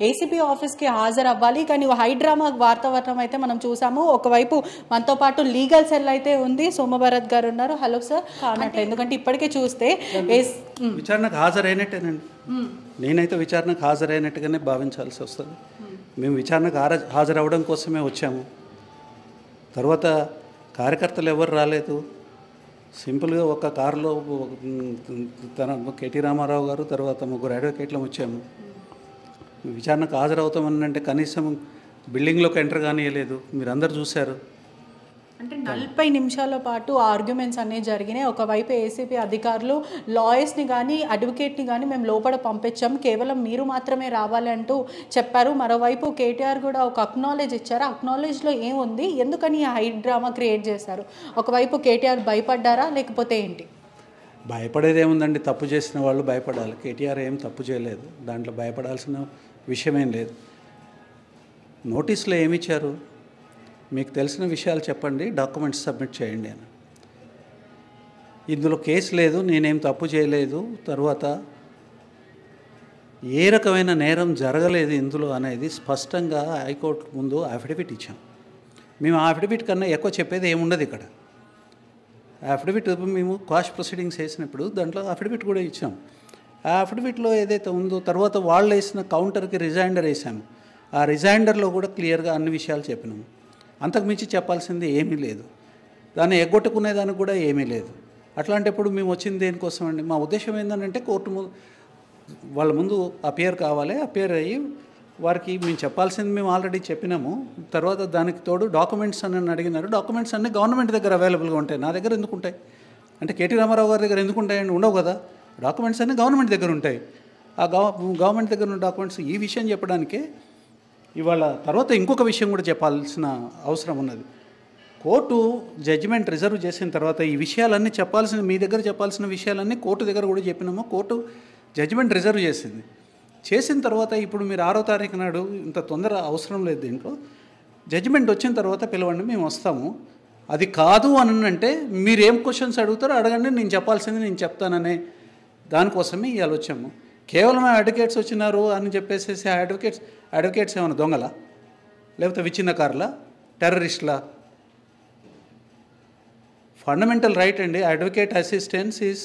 ACP ఆఫీస్కి హాజరవ్వాలి. కానీ high drama వాతావరణం అయితే మనం చూసాము. ఒకవైపు మనతో పాటు లీగల్ సెల్ అయితే ఉంది, సోమభరత్ గారు ఉన్నారు. Hello sir. కానట్టు ఎందుకంటే ఇప్పటికే చూస్తే విచారణకు హాజరైనట్టేనండి. నేనైతే విచారణకు హాజరైనట్టుగానే భావించాల్సి వస్తుంది. మేము విచారణకు హాజరవ్వడం కోసమే వచ్చాము. తర్వాత కార్యకర్తలు ఎవరు రాలేదు. సింపుల్గా ఒక కారులో తన కేటీ రామారావు గారు తర్వాత ముగ్గురు అడ్వకేట్లం వచ్చాము. విచారణకు హాజరవుతామని అంటే కనీసం బిల్డింగ్లోకి ఎంటర్ కానియలేదు. మీరు అందరు చూశారు. అంటే 40 నిమిషాల పాటు ఆర్గ్యుమెంట్స్ అనేవి జరిగినాయి. ఒకవైపు ఏసీపీ అధికారులు లాయర్స్ని కానీ అడ్వకేట్ని కానీ మేము లోపల పంపించాం, కేవలం మీరు మాత్రమే రావాలి అంటూ చెప్పారు. మరోవైపు కేటీఆర్ కూడా ఒక అక్నాలెడ్జ్ ఇచ్చారు. అక్నాలెడ్జ్లో ఏముంది, ఎందుకని హై డ్రామా క్రియేట్ చేశారు? ఒకవైపు కేటీఆర్ భయపడ్డారా లేకపోతే ఏంటి? భయపడేది ఏముందండి, తప్పు చేసిన వాళ్ళు భయపడాలి. కేటీఆర్ ఏం తప్పు చేయలేదు, దాంట్లో భయపడాల్సిన విషయమేం లేదు. నోటీసులో ఏమిచ్చారు, మీకు తెలిసిన విషయాలు చెప్పండి, డాక్యుమెంట్స్ సబ్మిట్ చేయండి అని. ఇందులో కేసు లేదు, నేనేం తప్పు చేయలేదు, తర్వాత ఏ రకమైన నేరం జరగలేదు ఇందులో అనేది స్పష్టంగా హైకోర్టు ముందు అఫిడవిట్ ఇచ్చాం. మేము ఆ అఫిడవిట్ కన్నా ఎక్కువ చెప్పేది ఏముండదు ఇక్కడ. అఫిడవిట్ మేము క్వాష్ ప్రొసీడింగ్స్ వేసినప్పుడు దాంట్లో అఫిడవిట్ కూడా ఇచ్చాం. ఆ అఫిడవిట్లో ఏదైతే ఉందో తర్వాత వాళ్ళు వేసిన కౌంటర్కి రిజైండర్ వేసాము. ఆ రిజైండర్లో కూడా క్లియర్గా అన్ని విషయాలు చెప్పినాము. అంతకుమించి చెప్పాల్సింది ఏమీ లేదు. దాన్ని ఎగ్గొట్టుకునేదానికి కూడా ఏమీ లేదు. అట్లాంటప్పుడు మేము వచ్చింది దేనికోసం అండి? మా ఉద్దేశం ఏంటంటే కోర్టు వాళ్ళ ముందు అపియర్ కావాలి, అపియర్ అయ్యి వారికి మేము చెప్పాల్సింది మేము ఆల్రెడీ చెప్పినాము. తర్వాత దానికి తోడు డాక్యుమెంట్స్ అని అడిగినారు. డాక్యుమెంట్స్ అన్నీ గవర్నమెంట్ దగ్గర అవైలబుల్గా ఉంటాయి, నా దగ్గర ఎందుకు ఉంటాయి? అంటే కేటీ రామారావు గారి దగ్గర ఎందుకు ఉంటాయండి? ఉండవు కదా. డాక్యుమెంట్స్ అన్నీ గవర్నమెంట్ దగ్గర ఉంటాయి. ఆ గవర్నమెంట్ దగ్గర ఉన్న డాక్యుమెంట్స్ ఈ విషయం చెప్పడానికే ఇవాళ. తర్వాత ఇంకొక విషయం కూడా చెప్పాల్సిన అవసరం ఉన్నది. కోర్టు జడ్జిమెంట్ రిజర్వ్ చేసిన తర్వాత ఈ విషయాలన్నీ చెప్పాల్సిన, మీ దగ్గర చెప్పాల్సిన విషయాలన్నీ కోర్టు దగ్గర కూడా చెప్పినాము. కోర్టు జడ్జిమెంట్ రిజర్వ్ చేసింది. చేసిన తర్వాత ఇప్పుడు మీరు 6వ తారీఖు నాడు, ఇంత తొందర అవసరం లేదు దీంట్లో, జడ్జిమెంట్ వచ్చిన తర్వాత పిలవండి, మేము వస్తాము. అది కాదు అని అంటే మీరు ఏం క్వశ్చన్స్ అడుగుతారో అడగండి, నేను చెప్పాల్సింది నేను చెప్తాననే దానికోసమే ఇవాళ వచ్చాము. కేవలం అడ్వకేట్స్ వచ్చినారు అని చెప్పేసి అడ్వకేట్స్ ఏమైనా దొంగలా, లేకపోతే విచ్ఛిన్నకారులా, టెర్రరిస్టులా? ఫండమెంటల్ రైట్ అండి. Advocate assistance is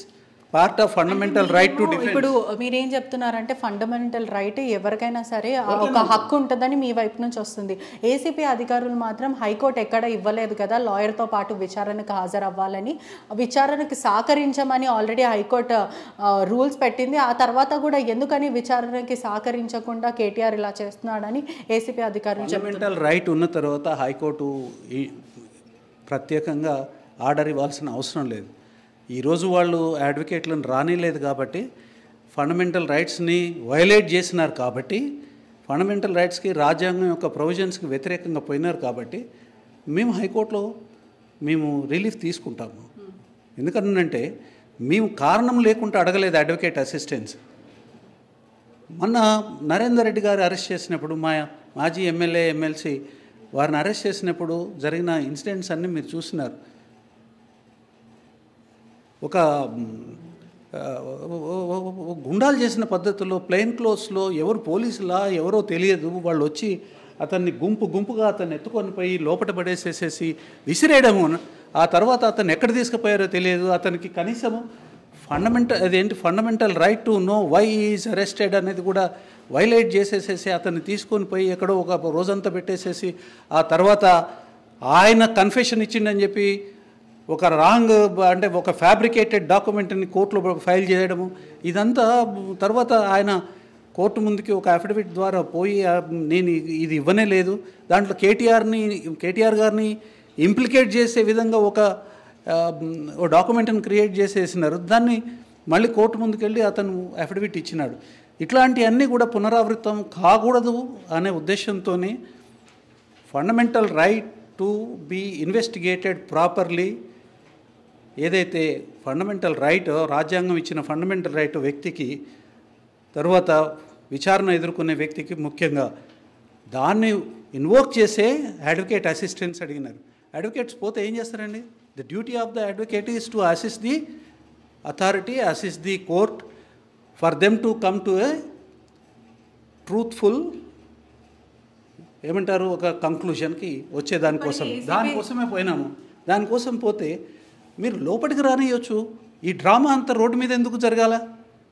part of fundamental right to defence. ఇప్పుడు మీరేం చెప్తున్నారంటే ఫండమెంటల్ రైట్ ఎవరికైనా సరే ఒక హక్కు ఉంటుందని మీ వైపు నుంచి వస్తుంది. ఏసీపీ అధికారులు మాత్రం హైకోర్టు ఎక్కడ ఇవ్వలేదు కదా లాయర్తో పాటు విచారణకు హాజరవ్వాలని, విచారణకు సహకరించమని ఆల్రెడీ హైకోర్టు రూల్స్ పెట్టింది. ఆ తర్వాత కూడా ఎందుకని విచారణకి సహకరించకుండా కేటీఆర్ ఇలా చేస్తున్నాడని ఏసీపీ అధికారులు ఫండమెంటల్ రైట్ ఉన్న తర్వాత హైకోర్టు ప్రత్యేకంగా ఆర్డర్ ఇవ్వాల్సిన అవసరం లేదు. ఈరోజు వాళ్ళు అడ్వకేట్లను రానిలేదు కాబట్టి, ఫండమెంటల్ రైట్స్ని వయలేట్ చేసినారు కాబట్టి, ఫండమెంటల్ రైట్స్కి రాజ్యాంగం యొక్క ప్రొవిజన్స్కి వ్యతిరేకంగా పోయినారు కాబట్టి మేము హైకోర్టులో మేము రిలీఫ్ తీసుకుంటాము. ఎందుకంటే మేము కారణం లేకుండా అడగలేదు అడ్వకేట్ అసిస్టెన్స్. మొన్న నరేందర్ రెడ్డి గారు అరెస్ట్ చేసినప్పుడు, మాజీ ఎమ్మెల్యే ఎమ్మెల్సీ వారిని అరెస్ట్ చేసినప్పుడు జరిగిన ఇన్సిడెంట్స్ అన్నీ మీరు చూసినారు. ఒక గుండాలు చేసిన పద్ధతిలో ప్లెయిన్ క్లోత్స్లో ఎవరు పోలీసులా ఎవరో తెలియదు, వాళ్ళు వచ్చి అతన్ని గుంపుగా అతన్ని ఎత్తుకొని పోయి లోపల పడేసేసేసి విసిరేయడము. ఆ తర్వాత అతన్ని ఎక్కడ తీసుకుపోయారో తెలియదు. అతనికి కనీసము fundamental right to know why is arrested అనేది కూడా వైలేట్ చేసేసేసి అతన్ని తీసుకొని పోయి ఎక్కడో ఒక రోజంతా పెట్టేసేసి ఆ తర్వాత ఆయన కన్ఫెషన్ ఇచ్చిండని చెప్పి ఒక రాంగ్, అంటే ఒక ఫ్యాబ్రికేటెడ్ డాక్యుమెంట్ని కోర్టులో ఫైల్ చేయడము. ఇదంతా తర్వాత ఆయన కోర్టు ముందుకి ఒక అఫిడవిట్ ద్వారా పోయి నేను ఇది ఇవ్వనే లేదు, దాంట్లో కేటీఆర్ గారిని ఇంప్లికేట్ చేసే విధంగా ఒక డాక్యుమెంట్ని క్రియేట్ చేసేసినారు. దాన్ని మళ్ళీ కోర్టు ముందుకెళ్ళి అతను అఫిడవిట్ ఇచ్చినాడు. ఇట్లాంటివన్నీ కూడా పునరావృతం కాకూడదు అనే ఉద్దేశంతోనే fundamental right to be investigated properly, ఏదైతే ఫండమెంటల్ రైట్, రాజ్యాంగం ఇచ్చిన ఫండమెంటల్ రైట్ వ్యక్తికి, తర్వాత విచారణ ఎదుర్కొనే వ్యక్తికి ముఖ్యంగా దాన్ని ఇన్వోక్ చేసే అడ్వకేట్ అసిస్టెన్స్ అడిగినారు. అడ్వకేట్స్ పోతే ఏం చేస్తారండి? The duty of the advocate is to assist the authority, assist the court, for them to come to A truthful ఏమంటారు ఒక కంక్లూషన్కి వచ్చే దానికోసమే పోయినాము. దానికోసం పోతే మీరు లోపలికి రానియొచ్చు. ఈ డ్రామా అంతా రోడ్డు మీద ఎందుకు జరగాల?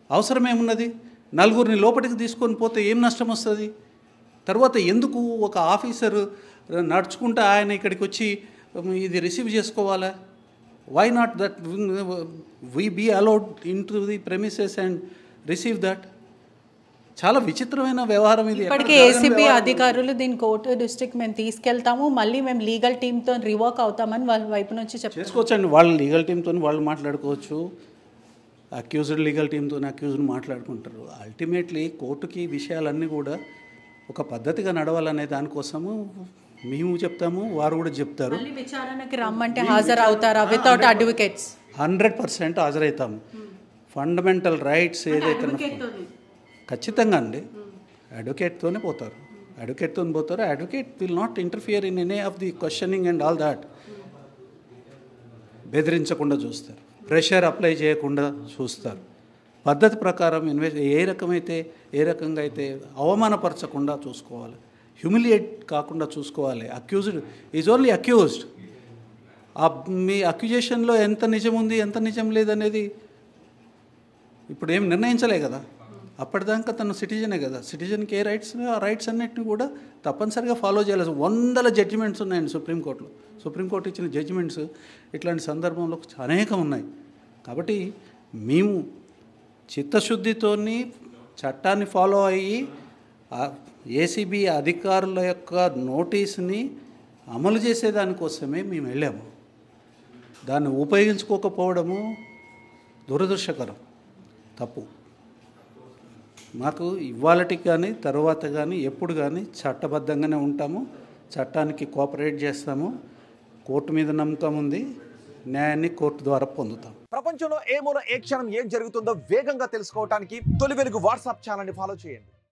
అవసరం ఏమున్నది? నలుగురిని లోపలికి తీసుకొని పోతే ఏం నష్టం వస్తుంది? తర్వాత ఎందుకు ఒక ఆఫీసర్ నడుచుకుంటూ ఆయన ఇక్కడికి వచ్చి ఇది రిసీవ్ చేసుకోవాలా? Why not that we be allowed into the premises and receive that? చాలా విచిత్రమైన వ్యవహారం ఇది. ఇప్పటికే ఏసీబీ అధికారులు దీని కోర్టు డిస్ట్రిక్ట్ మేము తీసుకెళ్తాము, మళ్ళీ మేము లీగల్ టీమ్తో రివర్క్ అవుతామని వాళ్ళ వైపు నుంచి చేసుకోవచ్చండి. వాళ్ళ లీగల్ టీంతో వాళ్ళు మాట్లాడుకోవచ్చు, అక్యూజ్డ్ లీగల్ టీంతో అక్యూజ్డ్ మాట్లాడుకుంటారు. అల్టిమేట్లీ కోర్టుకి విషయాలన్నీ కూడా ఒక పద్ధతిగా నడవాలనే దానికోసము మేము చెప్తాము, వారు కూడా చెప్తారు. విచారణకి రమ్మంటే హాజరు అవుతారా వితౌట్ అడ్వకేట్స్? 100% హాజరవుతాము. ఫండమెంటల్ రైట్స్ ఏదైతే ఖచ్చితంగా అండి అడ్వకేట్తోనే పోతారు. Advocate will not interfere in any of the questioning and all that. బెదిరించకుండా చూస్తారు, ప్రెషర్ అప్లై చేయకుండా చూస్తారు. పద్ధతి ప్రకారం ఏ రకంగా అయితే అవమానపరచకుండా చూసుకోవాలి, హ్యూమిలియేట్ కాకుండా చూసుకోవాలి. Accused is only accused. మీ అక్యూజేషన్లో ఎంత నిజం ఉంది ఎంత నిజం లేదనేది ఇప్పుడు ఏం నిర్ణయించలే కదా. అప్పటిదాకా తను సిటిజనే కదా. సిటిజన్కి ఏ రైట్స్, ఆ రైట్స్ అన్నిటిని కూడా తప్పనిసరిగా ఫాలో చేయాలి. 100 జడ్జిమెంట్స్ ఉన్నాయండి సుప్రీంకోర్టులో. సుప్రీంకోర్టు ఇచ్చిన జడ్జిమెంట్స్ ఇట్లాంటి సందర్భంలో అనేకం ఉన్నాయి. కాబట్టి మేము చిత్తశుద్ధితోని చట్టాన్ని ఫాలో అయ్యి ఏసీబీ అధికారుల యొక్క నోటీస్ని అమలు చేసేదానికోసమే మేము వెళ్ళాము. దాన్ని ఉపయోగించుకోకపోవడము దురదృష్టకరం, తప్పు. మాకు ఇవాళటికి కానీ తర్వాత కానీ ఎప్పుడు కానీ చట్టబద్ధంగానే ఉంటాము, చట్టానికి కోఆపరేట్ చేస్తాము. కోర్టు మీద నమ్మకం ఉంది, న్యాయాన్ని కోర్టు ద్వారా పొందుతాం. ప్రపంచంలో ఏ మూల ఏ క్షణం ఏం జరుగుతుందో వేగంగా తెలుసుకోవడానికి తొలి వెలుగు వాట్సాప్ ఛానల్ని ఫాలో చేయండి.